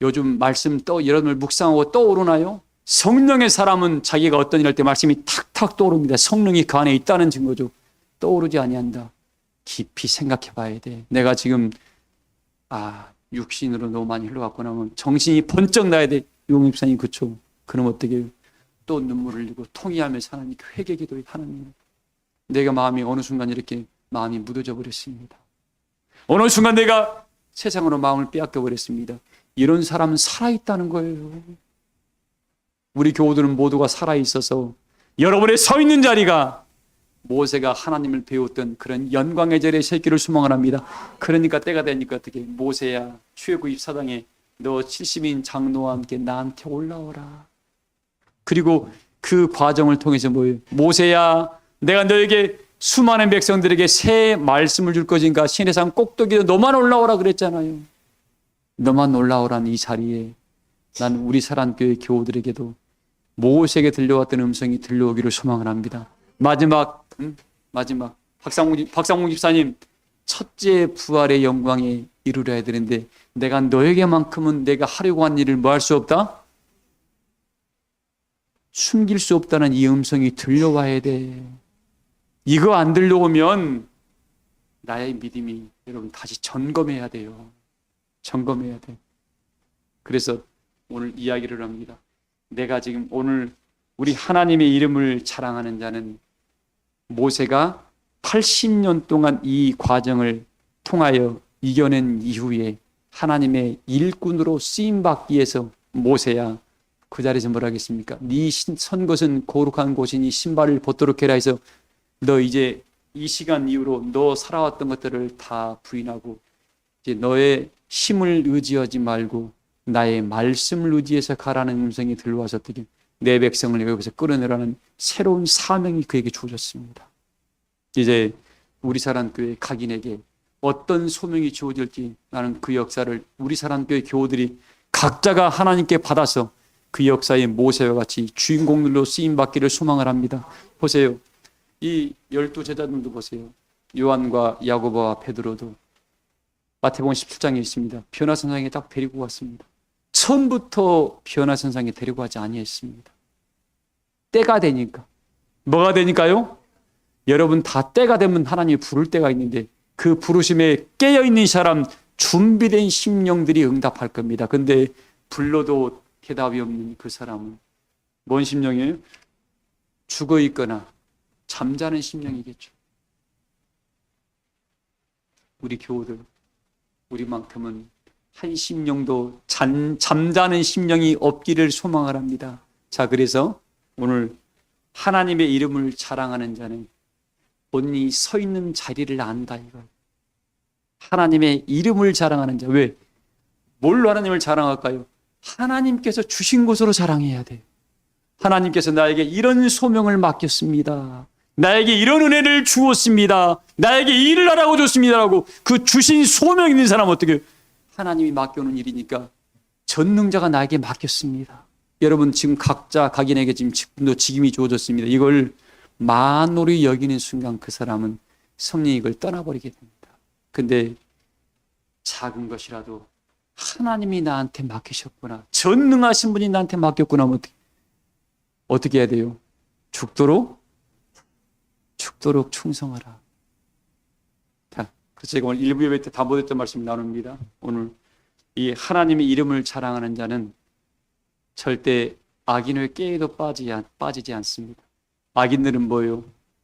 요즘 말씀 여러분들 묵상하고 떠오르나요? 성령의 사람은 자기가 어떤 일 할 때 말씀이 탁탁 떠오릅니다. 성령이 그 안에 있다는 증거죠. 떠오르지 아니한다. 깊이 생각해 봐야 돼. 내가 지금 육신으로 너무 많이 흘러갔구나 하면 정신이 번쩍 나야 돼. 용입사님 그쵸? 그럼 어떻게 해요? 또 눈물을 흘리고 통회하면서 하나님 회개 기도해. 하나님, 내가 마음이 어느 순간 이렇게 마음이 무뎌져 버렸습니다. 어느 순간 내가 세상으로 마음을 빼앗겨 버렸습니다. 이런 사람은 살아있다는 거예요. 우리 교우들은 모두가 살아있어서 여러분의 서 있는 자리가 모세가 하나님을 배웠던 그런 영광의 자리에 서 있기를 소망을 합니다. 그러니까 때가 되니까 어떻게, 모세야 출애굽 24장에 너 70인 장로와 함께 나한테 올라오라. 그리고 그 과정을 통해서 뭐예요? 모세야, 내가 너에게 수많은 백성들에게 새 말씀을 줄 것인가? 신의 산 꼭대기에 너만 올라오라 그랬잖아요. 너만 올라오라는 이 자리에 난 우리 사랑교회 교우들에게도 모세에게 들려왔던 음성이 들려오기를 소망을 합니다. 마지막 박상웅 집사님, 첫째 부활의 영광에 이르러야 되는데 내가 너에게만큼은 내가 하려고 한 일을 뭐 할 수 없다? 숨길 수 없다는 이 음성이 들려와야 돼. 이거 안 들려오면 나의 믿음이 여러분 다시 점검해야 돼요. 점검해야 돼. 그래서 오늘 이야기를 합니다. 내가 지금 오늘 우리 하나님의 이름을 자랑하는 자는 모세가 80년 동안 이 과정을 통하여 이겨낸 이후에 하나님의 일꾼으로 쓰임받기 위해서 모세야 그 자리에서 뭐라 하겠습니까? 네 선 것은 거룩한 곳이니 신발을 벗도록 해라 해서 너 이제 이 시간 이후로 너 살아왔던 것들을 다 부인하고 이제 너의 힘을 의지하지 말고 나의 말씀을 의지해서 가라는 음성이 들려와서 어떻게 내 백성을 여기서 끌어내라는 새로운 사명이 그에게 주어졌습니다. 이제 우리 사랑교회 각인에게 어떤 소명이 주어질지 나는 그 역사를 우리 사랑교회 교우들이 각자가 하나님께 받아서 그 역사의 모세와 같이 주인공들로 쓰임받기를 소망을 합니다. 보세요. 이 12제자들도 보세요. 요한과 야고보와 베드로도 마태복음 17장에 있습니다. 변화선상에 딱 데리고 왔습니다. 처음부터 변화선상에 데리고 가지 아니했습니다. 때가 되니까. 뭐가 되니까요? 여러분 다 때가 되면 하나님이 부를 때가 있는데 그 부르심에 깨어있는 사람 준비된 심령들이 응답할 겁니다. 근데 불러도 대답이 없는 그 사람은 뭔 심령이에요? 죽어 있거나 잠자는 심령이겠죠. 우리 교우들, 우리만큼은 한 심령도 잠자는 심령이 없기를 소망을 합니다. 자, 그래서 오늘 하나님의 이름을 자랑하는 자는 본인이 서 있는 자리를 안다 이거예요. 하나님의 이름을 자랑하는 자. 왜? 뭘로 하나님을 자랑할까요? 하나님께서 주신 것으로 자랑해야 돼요. 하나님께서 나에게 이런 소명을 맡겼습니다. 나에게 이런 은혜를 주었습니다. 나에게 이 일을 하라고 줬습니다라고 그 주신 소명 있는 사람 어떻게 하나님이 맡겨놓은 일이니까 전능자가 나에게 맡겼습니다. 여러분 지금 각자 각인에게 지금도 직임이 주어졌습니다. 이걸 만홀히 여기는 순간 그 사람은 성령이 이걸 떠나버리게 됩니다. 근데 작은 것이라도 하나님이 나한테 맡기셨구나. 전능하신 분이 나한테 맡겼구나 하면 어떻게 해야 돼요? 죽도록 충성하라. 자, 그래서 제가 오늘 일부 예배 때 다 못했던 말씀 나눕니다. 오늘 이 하나님의 이름을 자랑하는 자는 절대 악인의 깨에도 빠지지 않습니다. 악인들은 뭐예요?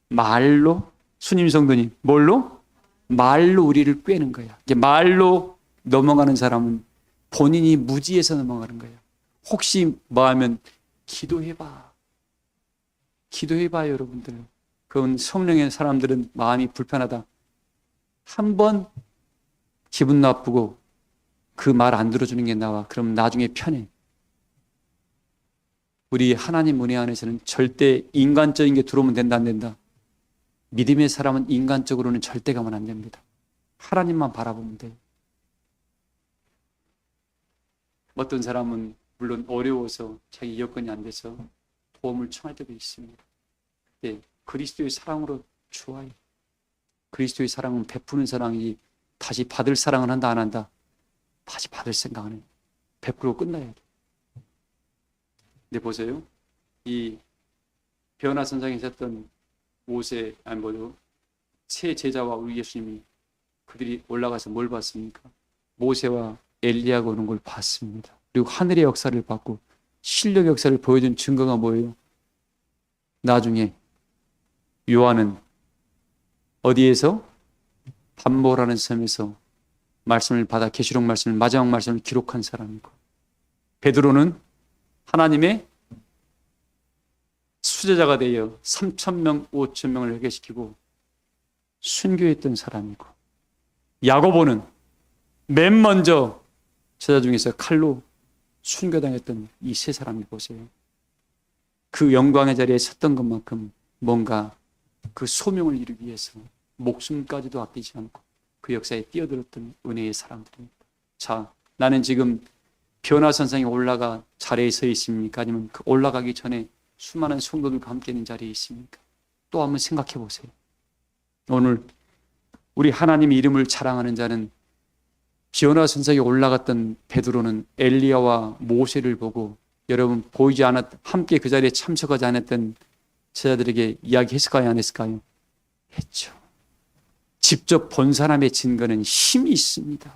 말로, 수님 성도님, 뭘로? 말로 우리를 꿰는 거야. 이게 말로 넘어가는 사람은 본인이 무지해서 넘어가는 거예요. 혹시 뭐 하면 기도해봐. 기도해봐요, 여러분들. 그건 성령의 사람들은 마음이 불편하다. 한번 기분 나쁘고 그 말 안 들어주는 게 나와. 그럼 나중에 편해. 우리 하나님 은혜 안에서는 절대 인간적인 게 들어오면 된다 안 된다. 믿음의 사람은 인간적으로는 절대 가면 안 됩니다. 하나님만 바라보면 돼요. 어떤 사람은 물론 어려워서 자기 여건이 안 돼서 도움을 청할 때도 있습니다. 네, 그리스도의 사랑으로 좋아요. 그리스도의 사랑은 베푸는 사랑이지 다시 받을 사랑을 한다 안 한다. 다시 받을 생각은 베풀고 끝나야 돼. 근데 보세요. 이 변화선상에 있었던 모세, 세 제자와 우리 예수님이 그들이 올라가서 뭘 봤습니까? 모세와 엘리야가 오는 걸 봤습니다. 그리고 하늘의 역사를 봤고 신령의 역사를 보여준 증거가 뭐예요? 나중에 요한은 어디에서? 담보라는 섬에서 말씀을 받아 계시록 말씀을 마지막 말씀을 기록한 사람이고 베드로는 하나님의 수제자가 되어 3,000명, 5,000명을 회개시키고 순교했던 사람이고 야고보는 맨 먼저 제자 중에서 칼로 순교당했던 이 세 사람이 보세요. 그 영광의 자리에 섰던 것만큼 뭔가 그 소명을 이루기 위해서 목숨까지도 아끼지 않고 그 역사에 뛰어들었던 은혜의 사람들입니다. 자, 나는 지금 변화선상에 올라가 자리에 서 있습니까? 아니면 그 올라가기 전에 수많은 성도들과 함께 있는 자리에 있습니까? 또 한번 생각해 보세요. 오늘 우리 하나님의 이름을 자랑하는 자는 변화선상에 올라갔던 베드로는 엘리야와 모세를 보고 여러분 보이지 않았 함께 그 자리에 참석하지 않았던 제자들에게 이야기했을까요? 안 했을까요? 했죠. 직접 본 사람의 증거는 힘이 있습니다.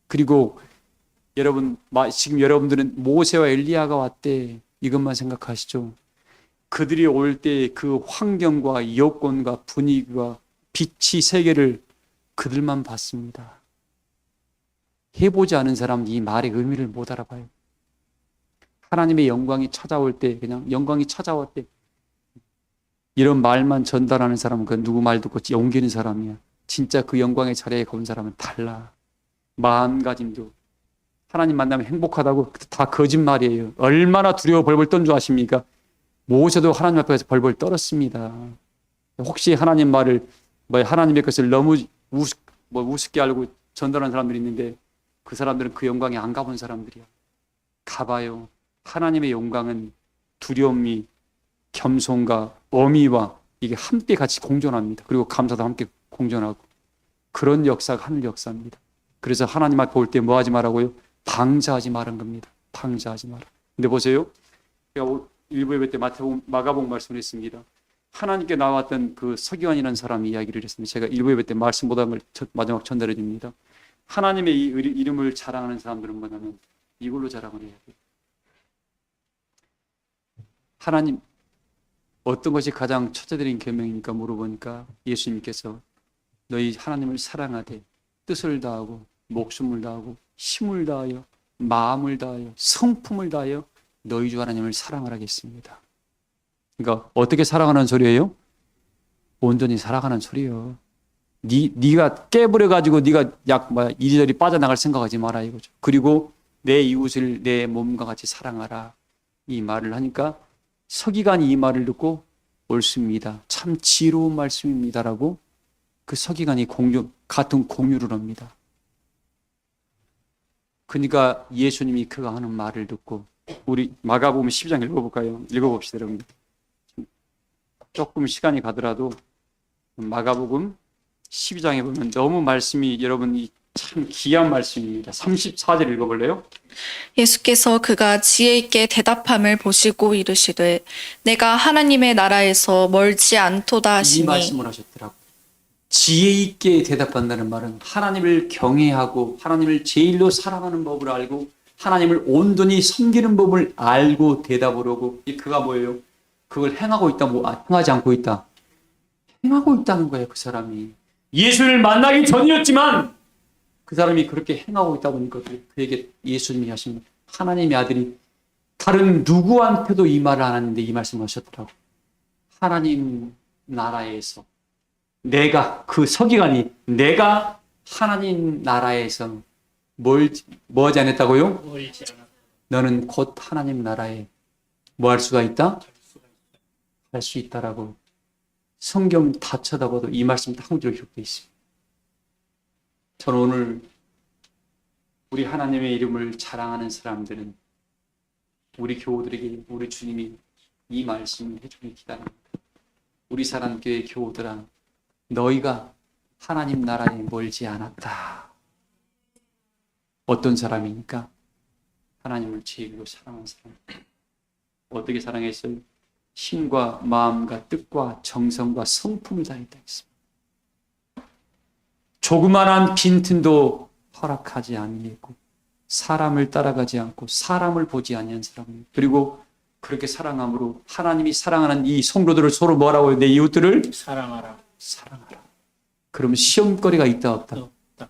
그리고 여러분 지금 여러분들은 모세와 엘리야가 왔대 이것만 생각하시죠. 그들이 올 때 그 환경과 여건과 분위기와 빛이 세계를 그들만 봤습니다. 해보지 않은 사람은 이 말의 의미를 못 알아봐요. 하나님의 영광이 찾아올 때, 그냥 영광이 찾아올 때 이런 말만 전달하는 사람은 그 누구 말 듣고 옮기는 사람이야. 진짜 그 영광의 자리에 건 사람은 달라. 마음가짐도 하나님 만나면 행복하다고 다 거짓말이에요. 얼마나 두려워 벌벌 떤 줄 아십니까? 모세도 하나님 앞에서 벌벌 떨었습니다. 혹시 하나님 말을 하나님의 것을 너무 우습게 알고 전달하는 사람들이 있는데 그 사람들은 그 영광에 안 가본 사람들이야. 가봐요. 하나님의 영광은 두려움이 겸손과 어미와 이게 함께 같이 공존합니다. 그리고 감사도 함께 공존하고 그런 역사가 하늘 역사입니다. 그래서 하나님 앞에 올 때 뭐 하지 말라고요? 방자하지 말은 겁니다. 방자하지 마라. 근데 보세요. 제가 일부 예배 때 마가복음 말씀을 했습니다. 하나님께 나왔던 그 서기관이라는 사람이 이야기를 했습니다. 제가 일부 예배 때 말씀 못한 걸 마지막 전달해 줍니다. 하나님의 이 이름을 자랑하는 사람들은 뭐냐면 이걸로 자랑을 해야 돼요. 하나님 어떤 것이 가장 첫째드린 계명이니까 물어보니까 예수님께서 너희 하나님을 사랑하되 뜻을 다하고 목숨을 다하고 힘을 다하여 마음을 다하여 성품을 다하여 너희 주 하나님을 사랑하라겠습니다. 그러니까 어떻게 사랑하는 소리예요? 온전히 사랑하는 소리예요. 네가 깨버려 가지고 네가 이리저리 빠져나갈 생각하지 마라 이거죠. 그리고 내 이웃을 내 몸과 같이 사랑하라 이 말을 하니까 서기관이 이 말을 듣고 옳습니다. 참 지혜로운 말씀입니다라고 그 서기관이 같은 공유를 합니다. 그러니까 예수님이 그가 하는 말을 듣고 우리 마가복음 12장 읽어볼까요? 읽어봅시다 여러분. 조금 시간이 가더라도 마가복음 12장에 보면 너무 말씀이 여러분이 참 귀한 말씀입니다. 34절 읽어볼래요? 예수께서 그가 지혜 있게 대답함을 보시고 이르시되 내가 하나님의 나라에서 멀지 않도다 이 하시니 말씀을 하셨더라고요. 지혜 있게 대답한다는 말은 하나님을 경외하고 하나님을 제일로 사랑하는 법을 알고 하나님을 온전히 섬기는 법을 알고 대답을 하고 그가 뭐예요? 그걸 행하고 있다, 행하지 않고 있다. 행하고 있다는 거예요, 그 사람이. 예수를 만나기 전이었지만 그 사람이 그렇게 행하고 있다 보니까 그에게 예수님이 하신 하나님의 아들이 다른 누구한테도 이 말을 안 하는데 이 말씀을 하셨더라고요. 하나님 나라에서 그 서기관이 내가 하나님 나라에서 뭐 하지 않았다고요? 너는 곧 하나님 나라에 뭐 할 수가 있다? 할 수 있다라고 성경 다 쳐다봐도 이 말씀 딱 한 구절 기록되어 있습니다. 저는 오늘 우리 하나님의 이름을 자랑하는 사람들은 우리 교우들에게 우리 주님이 이 말씀을 해주길 기다립니다. 우리 사랑교회 교우들아 너희가 하나님 나라에 멀지 않았다. 어떤 사람이니까? 하나님을 제일로 사랑하는 사람. 어떻게 사랑했어요? 힘과 마음과 뜻과 정성과 성품을 다했다 했습니다. 조그만한 빈틈도 허락하지 아니했고 사람을 따라가지 않고 사람을 보지 아니한 사람. 그리고 그렇게 사랑함으로 하나님이 사랑하는 이 성도들을 서로 뭐라고요? 내 이웃들을 사랑하라. 그러면 시험거리가 있다 없다? 없다.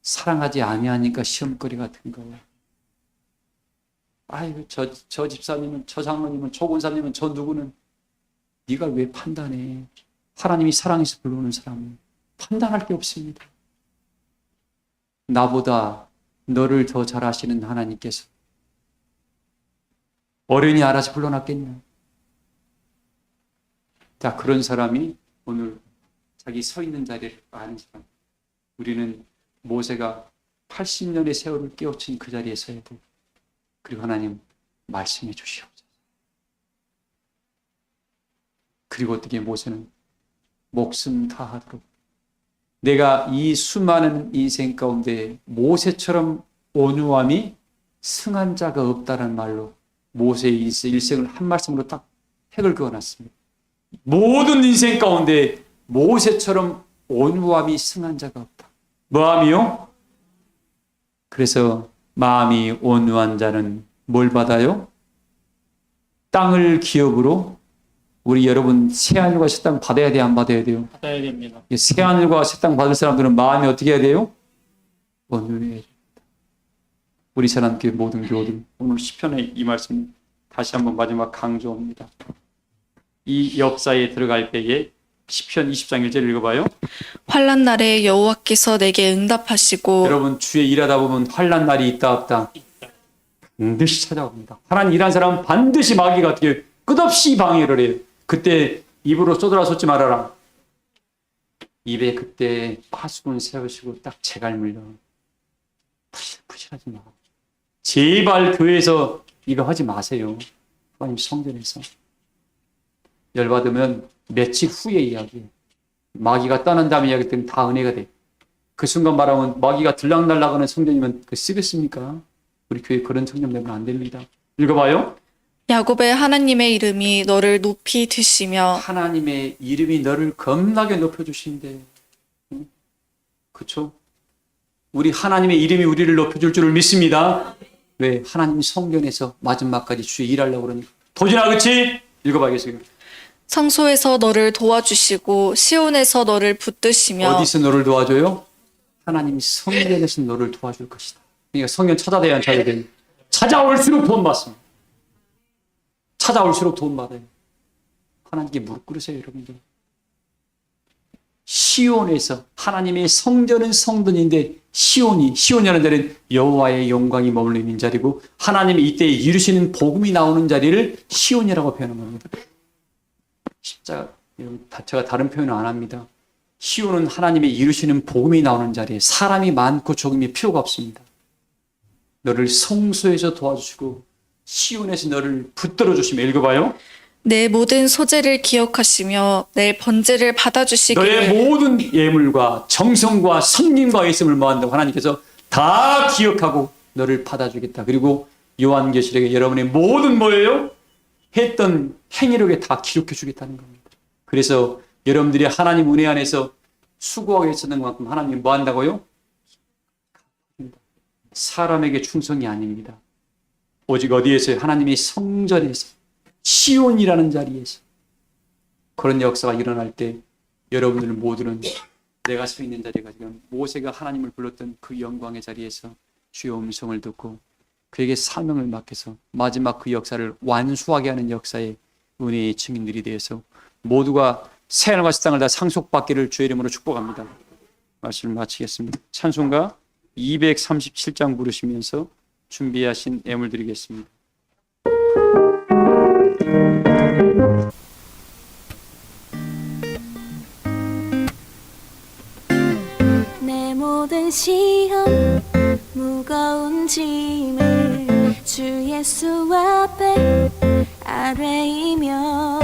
사랑하지 아니하니까 시험거리가 된 거예요. 아이고 저 집사님은 저 장로님은 저 권사님은 저 누구는 네가 왜 판단해? 하나님이 사랑해서 불러오는 사람은 판단할 게 없습니다. 나보다 너를 더 잘 아시는 하나님께서 어른이 알아서 불러놨겠냐? 자, 그런 사람이 오늘 자기 서 있는 자리를 아는 사람. 우리는 모세가 80년의 세월을 깨우친 그 자리에 서야 돼. 그리고 하나님 말씀해 주시옵소서. 그리고 어떻게 모세는 목숨 다하도록 내가 이 수많은 인생 가운데 모세처럼 온유함이 승한 자가 없다는 말로 모세의 일생을 한 말씀으로 딱 획을 그어놨습니다. 모든 인생 가운데 모세처럼 온유함이 승한 자가 없다. 뭐함이요? 그래서 마음이 온유한 자는 뭘 받아요? 땅을 기업으로 우리 여러분 새하늘과 새 땅 받아야 돼요? 안 받아야 돼요? 받아야 됩니다. 새하늘과 새 땅 받을 사람들은 마음이 어떻게 해야 돼요? 온유해야 됩니다. 우리 사람께 모든 교우들 오늘 시편의 이 말씀 다시 한번 마지막 강조합니다. 이 역사에 들어갈 때에 시편 20장 1절 읽어봐요. 환난 날에 여호와께서 내게 응답하시고 여러분 주에 일하다 보면 환난 날이 있다 없다? 반드시 찾아옵니다. 하나님 일한 사람은 반드시 마귀가 어떻게 끝없이 방해를 해요. 그때 입으로 쏟아라 쏟지 말아라. 입에 그때 파수꾼 세우시고 딱 재갈 물려. 푸실푸실하지 마. 제발 교회에서 이거 하지 마세요. 하나님 성전에서. 열받으면 며칠 후에 이야기해. 마귀가 떠난 다음에 이야기 때는 다 은혜가 돼. 그 순간 말하면 마귀가 들락날락하는 성전이면 그 쓰겠습니까? 우리 교회 그런 성전 되면 안 됩니다. 읽어봐요. 야곱의 하나님의 이름이 너를 높이 드시며 하나님의 이름이 너를 겁나게 높여주신대. 응? 그쵸? 우리 하나님의 이름이 우리를 높여줄 줄을 믿습니다. 왜? 하나님 성전에서 마지막까지 주의 일하려고 그러니까. 도진아, 그치? 읽어봐야겠어요. 성소에서 너를 도와주시고 시온에서 너를 붙드시며 어디서 너를 도와줘요? 하나님이 성전에서 너를 도와줄 것이다. 그러니까 성전 찾아대야 안 찾아야 찾아올수록 돈 받습니다. 찾아올수록 돈 받아요. 하나님께 무릎 꿇으세요, 여러분들. 시온에서 하나님의 성전은 성전인데 시온이라는 자리는 여호와의 영광이 머물러 있는 자리고 하나님이 이때 이루시는 복음이 나오는 자리를 시온이라고 표현한 겁니다. 십자가 제가 다른 표현은 안 합니다. 시온은 하나님의 이루시는 복음이 나오는 자리에 사람이 많고 적음이 필요가 없습니다. 너를 성소에서 도와주시고 시온에서 너를 붙들어 주시며 읽어봐요. 내 모든 소재를 기억하시며 내 번제를 받아주시기를 너의 모든 예물과 정성과 성님과 있음을 모한다고 하나님께서 다 기억하고 너를 받아주겠다. 그리고 요한계시록에 여러분의 모든 뭐예요? 했던 행위력에 다 기록해 주겠다는 겁니다. 그래서 여러분들이 하나님 은혜 안에서 수고하게 했었던 만큼 하나님이 뭐 한다고요? 사람에게 충성이 아닙니다. 오직 어디에서요? 하나님의 성전에서 시온이라는 자리에서 그런 역사가 일어날 때 여러분들 모두는 내가 서 있는 자리가 지금 모세가 하나님을 불렀던 그 영광의 자리에서 주의 음성을 듣고 그에게 사명을 맡겨서 마지막 그 역사를 완수하게 하는 역사의 은혜의 증인들이 되어서 모두가 새하늘과 새 땅을 다 상속받기를 주의 이름으로 축복합니다. 말씀을 마치겠습니다. 찬송가 237장 부르시면서 준비하신 예물 드리겠습니다. 내 모든 시험 무거운 짐을 주 예수 앞에 아뢰이며